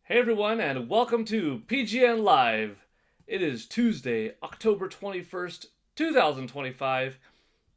Hey everyone, and welcome to PGN Live. It is Tuesday, October 21st, 2025.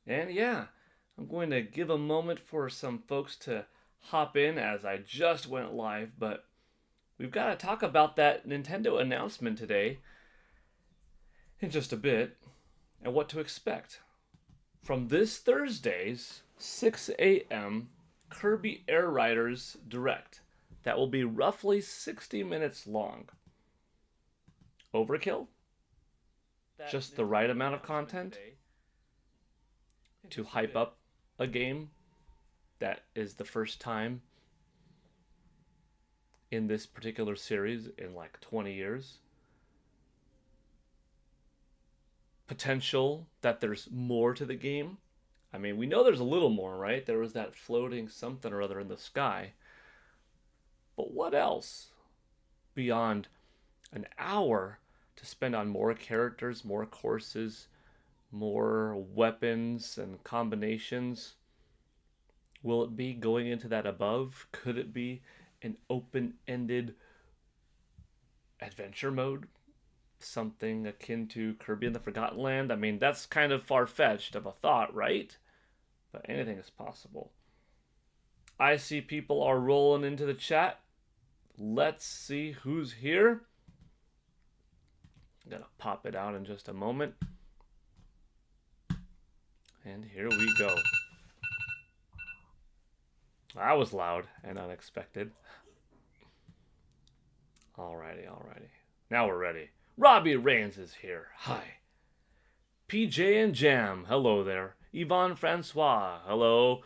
And yeah, I'm going to give a moment for some folks to hop in as I just went live, but we've got to talk about that Nintendo announcement today in just a bit and what to expect from this Thursday's 6 a.m. Kirby Air Riders Direct. That will be roughly 60 minutes long. Overkill? Just the right amount of content to hype up a game that is the first time in this particular series in like 20 years. Potential that there's more to the game. I mean, we know there's a little more, right? There was that floating something or other in the sky. But what else beyond an hour to spend on more characters, more courses, more weapons and combinations? Will it be going into that above? Could it be an open-ended adventure mode? Something akin to Kirby and the Forgotten Land? I mean, that's kind of far-fetched of a thought, right? But anything is possible. I see people are rolling into the chat. Let's see who's here. I'm gonna pop it out in just a moment. And here we go. That was loud and unexpected. Alrighty. Now we're ready. Robbie Rains is here. Hi. PJ and Jam. Hello there. Yvonne Francois. Hello.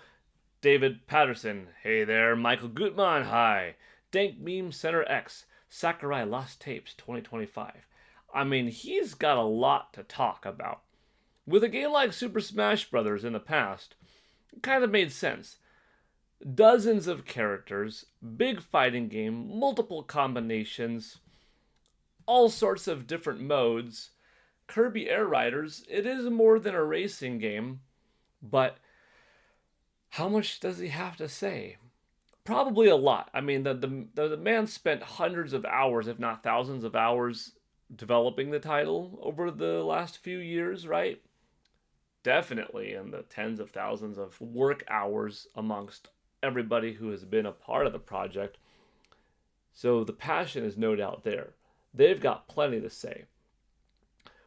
David Patterson. Hey there. Michael Gutmann. Hi. Dank Meme Center X. Sakurai Lost Tapes 2025. I mean, he's got a lot to talk about. With a game like Super Smash Bros. In the past, it kind of made sense. Dozens of characters, big fighting game, multiple combinations, all sorts of different modes. Kirby Air Riders, it is more than a racing game, but how much does he have to say? Probably a lot. I mean, the man spent hundreds of hours, if not thousands of hours, developing the title over the last few years, right? Definitely in the tens of thousands of work hours amongst everybody who has been a part of the project. So the passion is no doubt there. They've got plenty to say.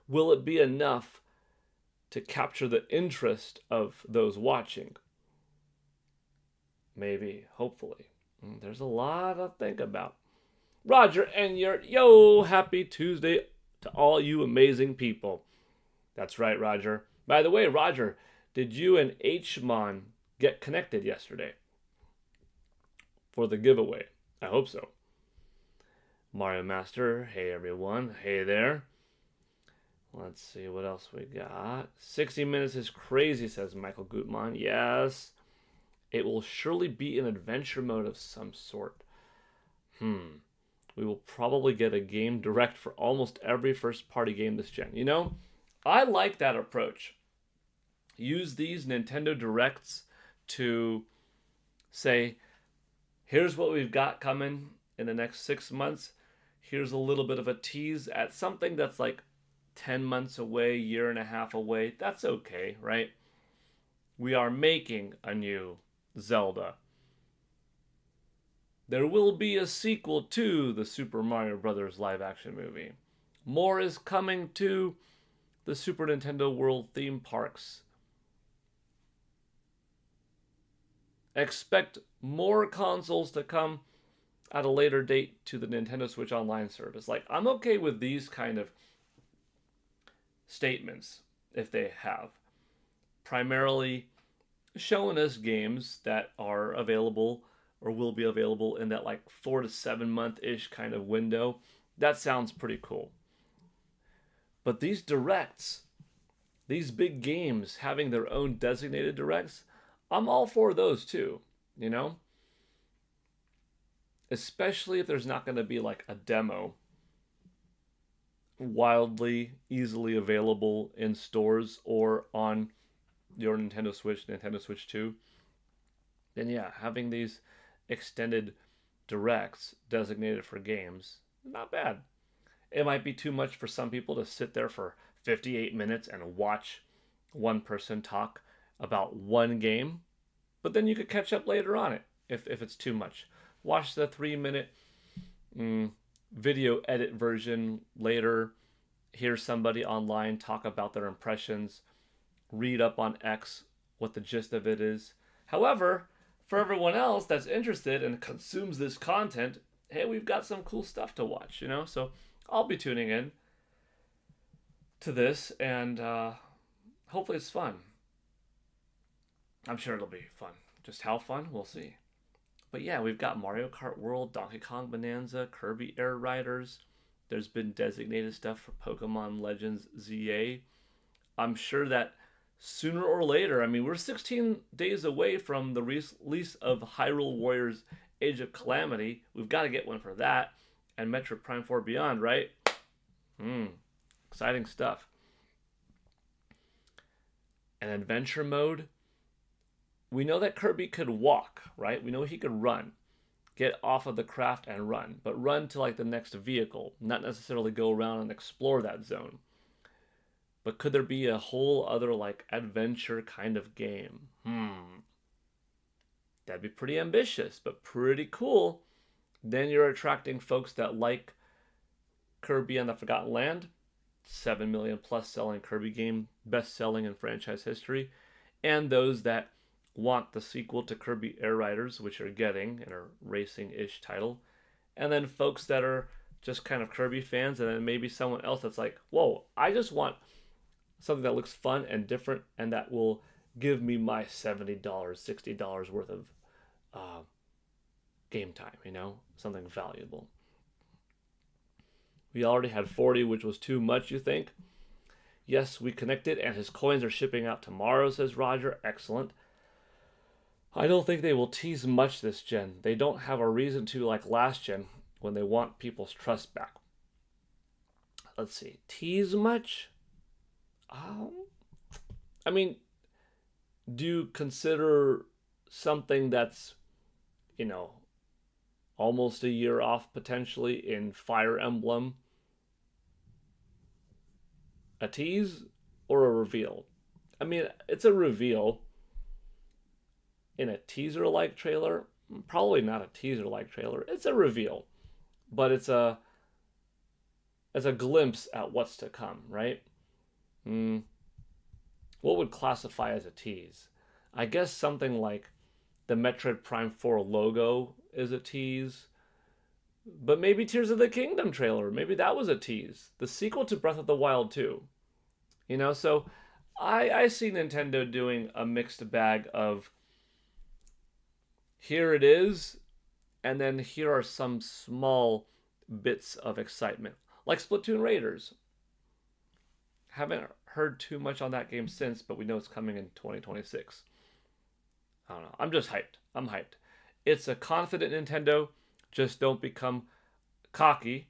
Will it be enough to capture the interest of those watching? Maybe, hopefully. There's a lot to think about. Roger Enyart, yo, happy Tuesday to all you amazing people. That's right, Roger. By the way, Roger, did you and Hmon get connected yesterday for the giveaway? I hope so. Mario Master, hey everyone, hey there. Let's see what else we got. 60 minutes is crazy, says Michael Gutmann. Yes. It will surely be an adventure mode of some sort. We will probably get a game direct for almost every first-party game this gen. You know, I like that approach. Use these Nintendo Directs to say, here's what we've got coming in the next 6 months. Here's a little bit of a tease at something that's like 10 months away, year and a half away. That's okay, right? We are making a new Zelda. There will be a sequel to the Super Mario Bros. Live action movie. More is coming to the Super Nintendo World theme parks. Expect more consoles to come at a later date to the Nintendo Switch Online service. Like, I'm okay with these kind of statements if they have. Primarily showing us games that are available or will be available in that like 4 to 7 month-ish kind of window. That sounds pretty cool. But these directs, these big games having their own designated directs, I'm all for those too, you know? Especially if there's not going to be like a demo wildly, easily available in stores or on your Nintendo Switch 2. Then yeah, having these extended Directs designated for games. Not bad. It might be too much for some people to sit there for 58 minutes and watch one person talk about one game, but then you could catch up later on it if it's too much. Watch the 3-minute video edit version later, hear somebody online talk about their impressions, read up on X what the gist of it is. However, for everyone else that's interested and consumes this content, hey, we've got some cool stuff to watch, So I'll be tuning in to this, and hopefully it's fun. I'm sure it'll be fun. Just how fun, we'll see. But yeah, we've got Mario Kart World, Donkey Kong Bonanza, Kirby Air Riders. There's been designated stuff for Pokemon Legends ZA. I'm sure that sooner or later, we're 16 days away from the release of Hyrule Warriors Age of Calamity. We've got to get one for that. And Metroid Prime 4 Beyond, right? Exciting stuff. An adventure mode. We know that Kirby could walk, right? We know he could run. Get off of the craft and run. But run to like the next vehicle. Not necessarily go around and explore that zone. But could there be a whole other like adventure kind of game? That'd be pretty ambitious, but pretty cool. Then you're attracting folks that like Kirby and the Forgotten Land. 7 million plus selling Kirby game, best selling in franchise history. And those that want the sequel to Kirby Air Riders, which you're getting in a racing-ish title. And then folks that are just kind of Kirby fans, and then maybe someone else that's like, whoa, I just want something that looks fun and different and that will give me my $70, $60 worth of game time, something valuable. We already had 40, which was too much, you think? Yes, we connected, and his coins are shipping out tomorrow, says Roger. Excellent. I don't think they will tease much this gen. They don't have a reason to like last gen when they want people's trust back. Let's see. Tease much? Do you consider something that's, almost a year off potentially in Fire Emblem a tease or a reveal? It's a reveal in a teaser-like trailer. Probably not a teaser-like trailer. It's a reveal, but it's a glimpse at what's to come, right? What would classify as a tease? I guess something like the Metroid Prime 4 logo is a tease. But maybe Tears of the Kingdom trailer, maybe that was a tease. The sequel to Breath of the Wild 2. So I see Nintendo doing a mixed bag of here it is, and then here are some small bits of excitement. Like Splatoon Raiders. Haven't heard too much on that game since, but we know it's coming in 2026. I don't know. I'm just hyped. I'm hyped. It's a confident Nintendo. Just don't become cocky.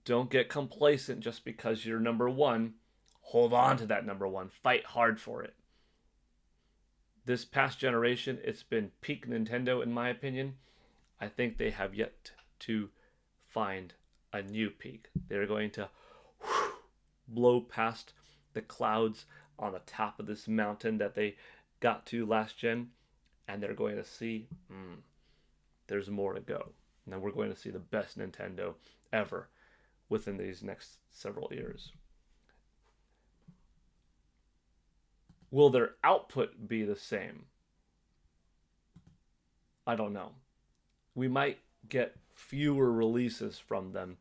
Don't get complacent just because you're number one. Hold on to that number one. Fight hard for it. This past generation, it's been peak Nintendo in my opinion. I think they have yet to find a new peak. They're going to blow past the clouds on the top of this mountain that they got to last gen, and they're going to see there's more to go. And then we're going to see the best Nintendo ever within these next several years. Will their output be the same? I don't know. We might get fewer releases from them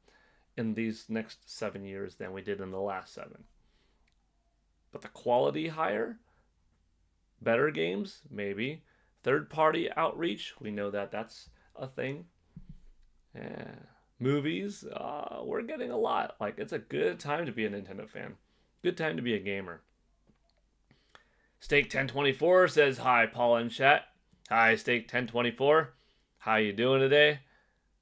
in these next 7 years than we did in the last 7. But the quality higher? Better games? Maybe. Third-party outreach? We know that that's a thing. Yeah. Movies? We're getting a lot. It's a good time to be a Nintendo fan. Good time to be a gamer. Steak1024 says, hi, Paul in chat. Hi, Steak1024. How you doing today?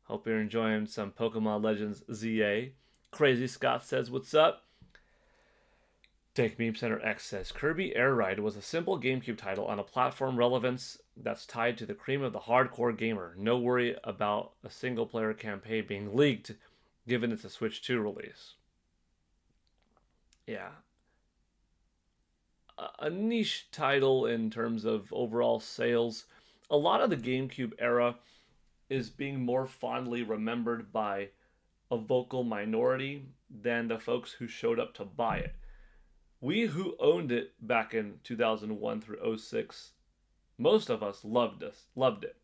Hope you're enjoying some Pokemon Legends ZA. Crazy Scott says, what's up? Take Meme Center X says, Kirby Air Ride was a simple GameCube title on a platform relevance that's tied to the cream of the hardcore gamer. No worry about a single player campaign being leaked, given it's a Switch 2 release. Yeah. A niche title in terms of overall sales. A lot of the GameCube era is being more fondly remembered by a vocal minority than the folks who showed up to buy it. We who owned it back in 2001 through 06, most of us loved it.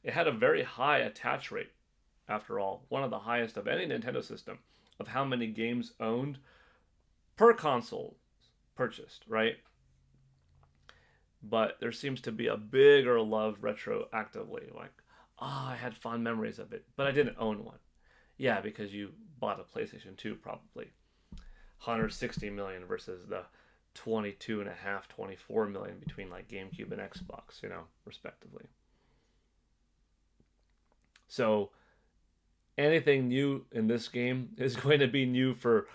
It had a very high attach rate, after all, one of the highest of any Nintendo system, of how many games owned per console purchased, right? But there seems to be a bigger love retroactively. Like, I had fond memories of it, but I didn't own one. Yeah, because you bought a PlayStation 2 probably. 160 million versus the 22 and a half, 24 million between like GameCube and Xbox, respectively. So anything new in this game is going to be new for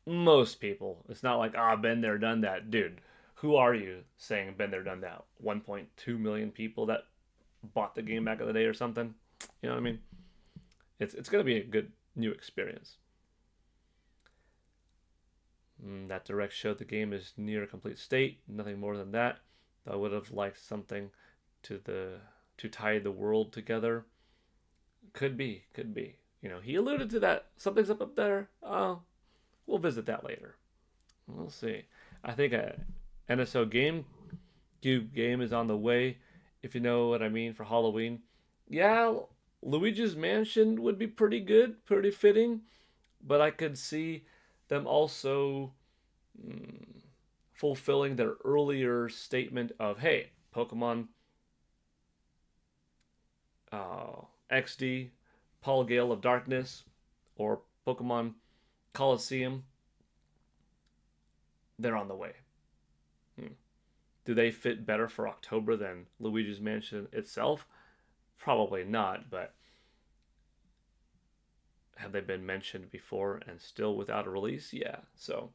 most people. It's not like, been there, done that. Dude, who are you saying been there, done that? 1.2 million people that bought the game back in the day or something? You know what I mean? It's going to be a good new experience. That Direct showed the game is near a complete state. Nothing more than that. I would have liked something to tie the world together. Could be. He alluded to that. Something's up there. We'll visit that later. We'll see. I think a NSO GameCube game is on the way, if you know what I mean, for Halloween. Yeah, Luigi's Mansion would be pretty good, pretty fitting, but I could see them also fulfilling their earlier statement of, hey, Pokemon XD, Paul Gale of Darkness, or Pokemon Coliseum, they're on the way. Do they fit better for October than Luigi's Mansion itself? Probably not, but have they been mentioned before and still without a release? Yeah, so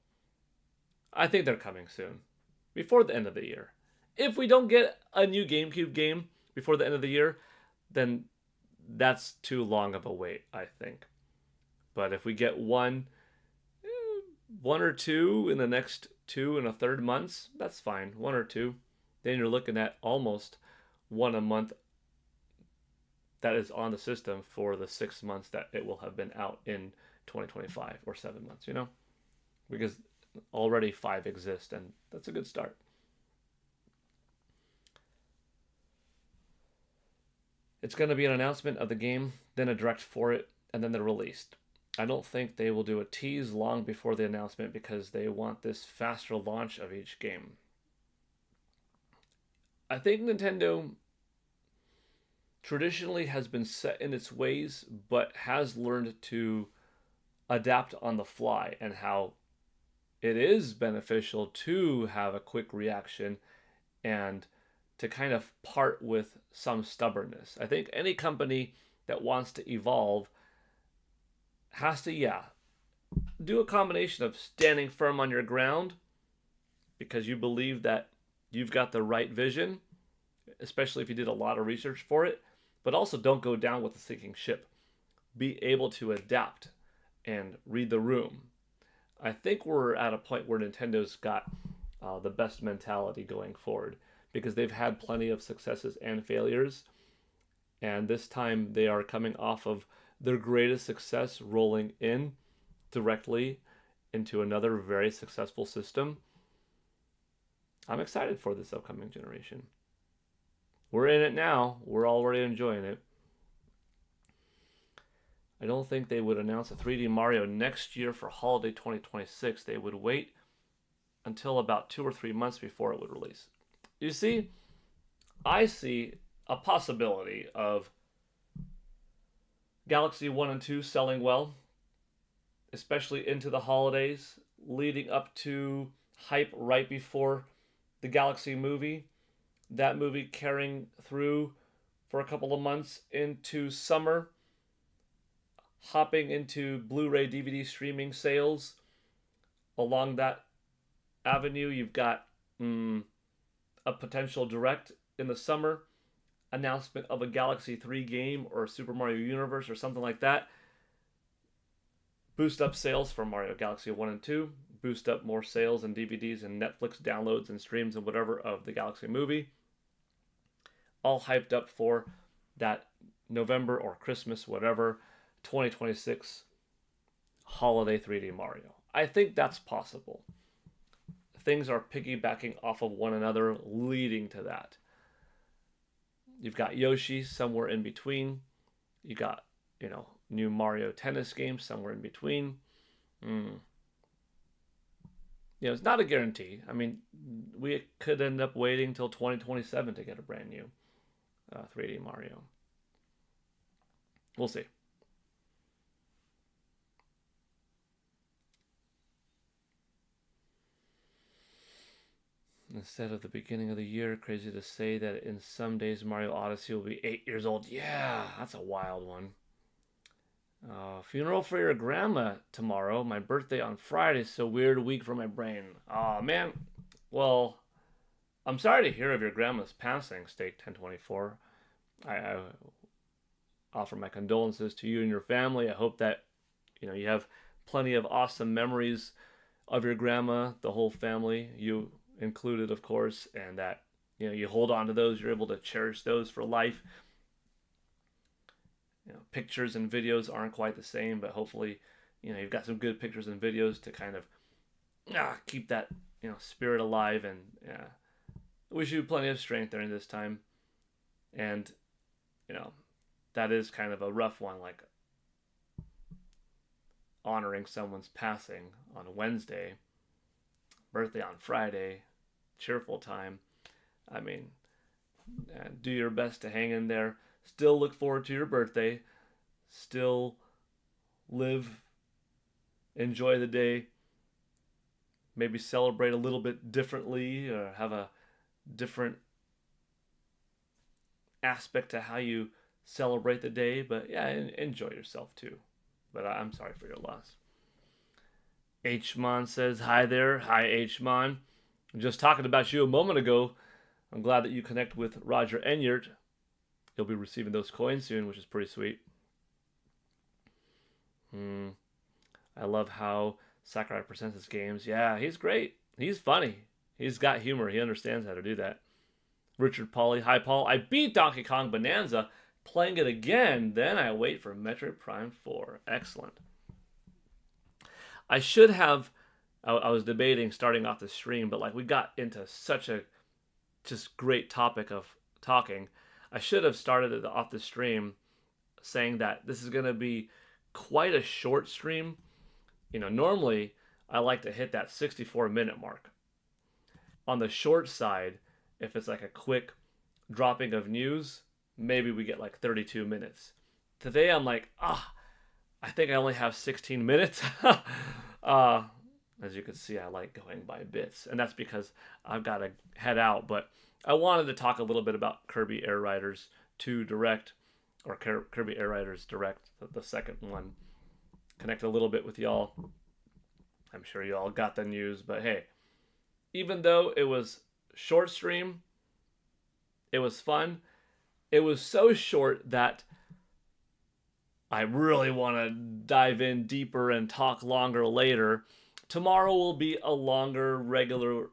I think they're coming soon, before the end of the year. If we don't get a new GameCube game before the end of the year, then that's too long of a wait, I think. But if we get one or two in the next 2 and a third months, that's fine. 1 or 2. Then you're looking at almost one a month that is on the system for the 6 months that it will have been out in 2025, or 7 months, because already 5 exist, and that's a good start. It's going to be an announcement of the game, then a direct for it, and then the release. I don't think they will do a tease long before the announcement because they want this faster launch of each game. I think Nintendo traditionally has been set in its ways, but has learned to adapt on the fly, and how it is beneficial to have a quick reaction and to kind of part with some stubbornness. I think any company that wants to evolve has to, do a combination of standing firm on your ground because you believe that you've got the right vision, especially if you did a lot of research for it, but also don't go down with a sinking ship. Be able to adapt and read the room. I think we're at a point where Nintendo's got the best mentality going forward, because they've had plenty of successes and failures, and this time they are coming off of their greatest success, rolling in directly into another very successful system. I'm excited for this upcoming generation. We're in it now. We're already enjoying it. I don't think they would announce a 3D Mario next year for holiday 2026. They would wait until about 2 or 3 months before it would release. You see, I see a possibility of Galaxy 1 and 2 selling well, especially into the holidays, leading up to hype right before the Galaxy movie. That movie carrying through for a couple of months into summer, hopping into Blu-ray DVD streaming sales. Along that avenue, you've got a potential direct in the summer, announcement of a Galaxy 3 game or Super Mario Universe or something like that. Boost up sales for Mario Galaxy 1 and 2. Boost up more sales and DVDs and Netflix downloads and streams and whatever of the Galaxy movie. All hyped up for that November or Christmas, whatever, 2026 holiday 3D Mario. I think that's possible. Things are piggybacking off of one another, leading to that. You've got Yoshi somewhere in between. You got, new Mario Tennis games somewhere in between. It's not a guarantee. I mean, we could end up waiting till 2027 to get a brand new 3D Mario. We'll see. Instead of the beginning of the year, crazy to say that in some days Mario Odyssey will be 8 years old. Yeah, that's a wild one. Funeral for your grandma tomorrow. My birthday on Friday, so weird week for my brain. Oh man. Well, I'm sorry to hear of your grandma's passing, Steak 1024. I offer my condolences to you and your family. I hope that you have plenty of awesome memories of your grandma, the whole family, you included, of course, and that you hold on to those. You're able to cherish those for life. Pictures and videos aren't quite the same, but hopefully, you've got some good pictures and videos to kind of keep that spirit alive. And wish you plenty of strength during this time. And that is kind of a rough one, like honoring someone's passing on Wednesday, birthday on Friday, cheerful time. I mean, do your best to hang in there. Still look forward to your birthday. Still live, enjoy the day. Maybe celebrate a little bit differently or have a different aspect to how you celebrate the day. But yeah, enjoy yourself too. But I'm sorry for your loss. Hmon says, hi there. Hi, Hmon. Just talking about you a moment ago. I'm glad that you connect with Roger Enyart. You'll be receiving those coins soon, which is pretty sweet. I love how Sakurai presents his games. Yeah, he's great. He's funny. He's got humor. He understands how to do that. Richard Pauly. Hi, Paul. I beat Donkey Kong Bonanza. Playing it again. Then I wait for Metroid Prime 4. Excellent. I should have... I was debating starting off the stream, but we got into such a just great topic of talking. I should have started it off the stream saying that this is going to be quite a short stream. Normally I like to hit that 64-minute mark. On the short side, if it's like a quick dropping of news, maybe we get 32 minutes. Today I'm like, I think I only have 16 minutes. As you can see, I like going by bits, and that's because I've got to head out. But I wanted to talk a little bit about Kirby Air Riders 2 Direct, or Kirby Air Riders Direct, the second one. Connect a little bit with y'all. I'm sure y'all got the news, but hey, even though it was short stream, it was fun. It was so short that I really want to dive in deeper and talk longer later. Tomorrow will be a longer regular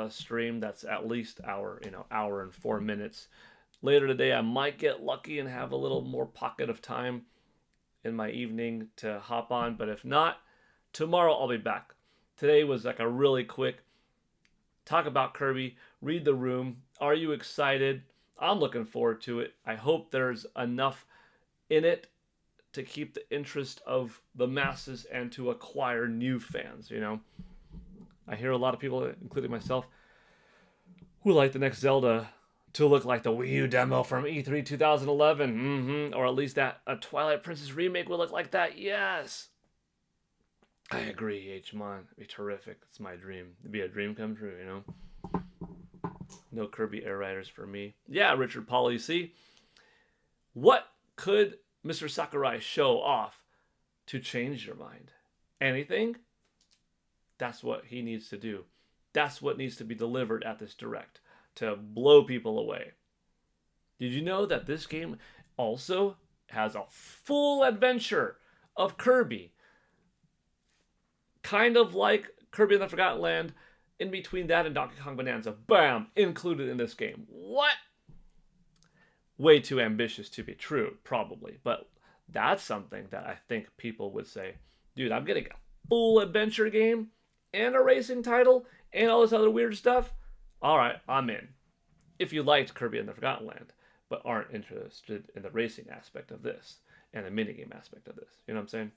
stream that's at least hour and 4 minutes. Later today, I might get lucky and have a little more pocket of time in my evening to hop on. But if not, tomorrow I'll be back. Today was a really quick talk about Kirby, read the room. Are you excited? I'm looking forward to it. I hope there's enough in it to keep the interest of the masses and to acquire new fans, I hear a lot of people, including myself, who like the next Zelda to look like the Wii U demo from E3 2011. Or at least that a Twilight Princess remake will look like that. Yes. I agree, Hmon. It'd be terrific. It's my dream. It'd be a dream come true, No Kirby Air Riders for me. Yeah, Richard Pauly, see? What could Mr. Sakurai show off to change your mind? Anything? That's what he needs to do. That's what needs to be delivered at this Direct to blow people away. Did you know that this game also has a full adventure of Kirby? Kind of like Kirby and the Forgotten Land, in between that and Donkey Kong Bonanza. Bam! Included in this game. What? Way too ambitious to be true, probably. But that's something that I think people would say, dude, I'm getting a full adventure game and a racing title and all this other weird stuff. All right, I'm in. If you liked Kirby and the Forgotten Land, but aren't interested in the racing aspect of this and the minigame aspect of this. You know what I'm saying?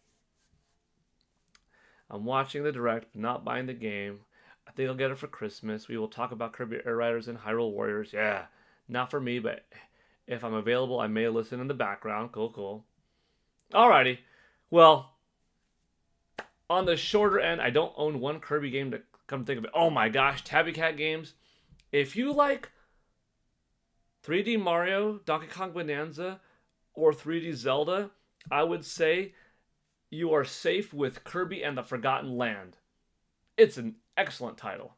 I'm watching the Direct, but not buying the game. I think I'll get it for Christmas. We will talk about Kirby Air Riders and Hyrule Warriors. Yeah, not for me, but if I'm available, I may listen in the background. Cool. Alrighty. Well, on the shorter end, I don't own one Kirby game to come think of it. Oh my gosh, Tabby Cat games. If you like 3D Mario, Donkey Kong Bonanza, or 3D Zelda, I would say you are safe with Kirby and the Forgotten Land. It's an excellent title.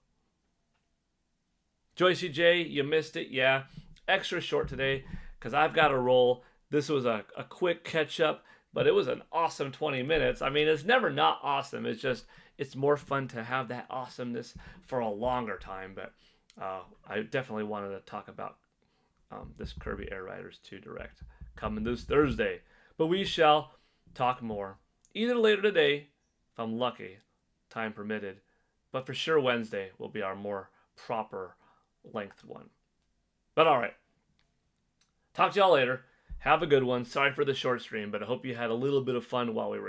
Joycey J, you missed it. Yeah, extra short today because I've got to roll. This was a quick catch up, but it was an awesome 20 minutes. I mean, it's never not awesome. It's just, it's more fun to have that awesomeness for a longer time. But I definitely wanted to talk about this Kirby Air Riders 2 Direct coming this Thursday. But we shall talk more either later today, if I'm lucky, time permitted. But for sure Wednesday will be our more proper length one. But all right. Talk to y'all later. Have a good one. Sorry for the short stream, but I hope you had a little bit of fun while we were